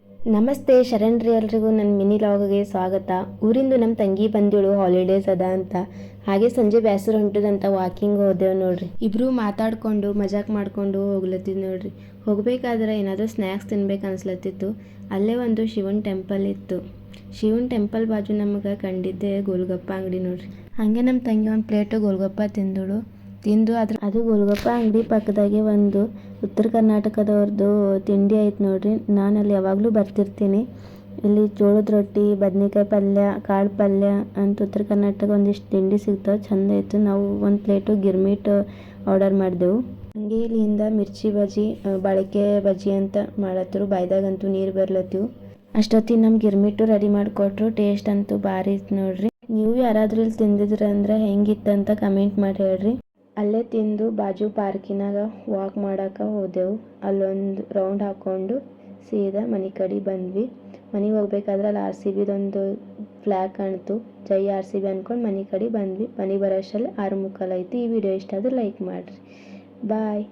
ನಮಸ್ತೆ ಶರಣ್ರಿ ಎಲ್ರಿಗೂ ನನ್ನ ಮಿನಿ ಲಾಗ್ಗೆ ಸ್ವಾಗತ. ಊರಿಂದು ನಮ್ಮ ತಂಗಿ ಬಂದಿಳು ಹಾಲಿಡೇಸ್ ಅದ ಅಂತ, ಹಾಗೆ ಸಂಜೆ ಬ್ಯಾಸರ ಹೊಂಟದಂತ ವಾಕಿಂಗ್ ಹೋದೆವು ನೋಡ್ರಿ. ಇಬ್ರು ಮಾತಾಡ್ಕೊಂಡು ಮಜಾಕ್ ಮಾಡ್ಕೊಂಡು ಹೋಗ್ಲತ್ತಿದ್ ನೋಡ್ರಿ. ಹೋಗ್ಬೇಕಾದ್ರೆ ಏನಾದರೂ ಸ್ನ್ಯಾಕ್ಸ್ ತಿನ್ಬೇಕು ಅನ್ಸ್ಲತ್ತಿತ್ತು. ಅಲ್ಲೇ ಒಂದು ಶಿವನ್ ಟೆಂಪಲ್ ಇತ್ತು. ಶಿವನ್ ಟೆಂಪಲ್ ಬಾಜು ನಮಗೆ ಕಂಡಿದ್ದೆ ಗೋಲ್ಗಪ್ಪ ಅಂಗಡಿ ನೋಡ್ರಿ. ಹಾಗೆ ನಮ್ಮ ತಂಗಿ ಒಂದು ಪ್ಲೇಟು ಗೋಲ್ಗಪ್ಪ ತಿಂದು ಅದು ಗೋಲ್ಗಪ್ಪ ಅಂಗಡಿ ಪಕ್ಕದಾಗೆ ಒಂದು ಉತ್ತರ ಕರ್ನಾಟಕದವ್ರದ್ದು ತಿಂಡಿ ಐತೆ ನೋಡ್ರಿ. ನಾನು ಅಲ್ಲಿ ಯಾವಾಗಲೂ ಬರ್ತಿರ್ತೀನಿ. ಇಲ್ಲಿ ಜೋಳದ ರೊಟ್ಟಿ, ಬದ್ನೆಕಾಯಿ ಪಲ್ಯ, ಕಾಳು ಪಲ್ಯ ಅಂತ ಉತ್ತರ ಕರ್ನಾಟಕ ಒಂದಿಷ್ಟು ತಿಂಡಿ ಸಿಗ್ತಾವೆ, ಚಂದ ಇತ್ತು. ನಾವು ಒಂದು ಪ್ಲೇಟು ಗಿರ್ಮಿಟ್ ಆರ್ಡರ್ ಮಾಡಿದೆವು. ಹಂಗೆ ಇಲ್ಲಿಂದ ಮಿರ್ಚಿ ಬಜ್ಜಿ, ಬಾಳಿಕೆ ಬಜ್ಜಿ ಅಂತ ಮಾಡತ್ತರು. ಬಾಯ್ದಾಗಂತೂ ನೀರು ಬರ್ಲತ್ತಿವು. ಅಷ್ಟೊತ್ತಿಗೆ ನಮ್ಮ ಗಿರ್ಮಿಟ್ಟು ರೆಡಿ ಮಾಡಿಕೊಟ್ರು. ಟೇಸ್ಟ್ ಅಂತೂ ಭಾರಿ ಇತ್ತು ನೋಡ್ರಿ. ನೀವು ಯಾರಾದ್ರೂ ಇಲ್ಲಿ ತಿಂದಿದ್ರಂದ್ರೆ ಹೆಂಗಿತ್ತಂತ ಕಮೆಂಟ್ ಮಾಡಿ ಹೇಳ್ರಿ. ಅಲ್ಲೇ ತಿಂದು ಬಾಜು ಪಾರ್ಕಿನಾಗ ವಾಕ್ ಮಾಡೋಕೆ ಹೋದೆವು. ಅಲ್ಲೊಂದು ರೌಂಡ್ ಹಾಕ್ಕೊಂಡು ಸೀದಾ ಮನೆ ಕಡೆ ಬಂದ್ವಿ. ಮನೆಗೆ ಹೋಗ್ಬೇಕಾದ್ರೆ ಅಲ್ಲಿ RCBದೊಂದು ಫ್ಲ್ಯಾಗ್ ಕಾಣ್ತು. ಜೈ RCB ಅಂದ್ಕೊಂಡು ಮನೆ ಕಡೆ ಬಂದ್ವಿ. ಮನೆಗೆ ಬರೋಷ್ಟರಲ್ಲಿ 6:45 ಐತಿ. ಈ ವಿಡಿಯೋ ಇಷ್ಟ ಆದ್ರೆ ಲೈಕ್ ಮಾಡಿರಿ. ಬಾಯ್.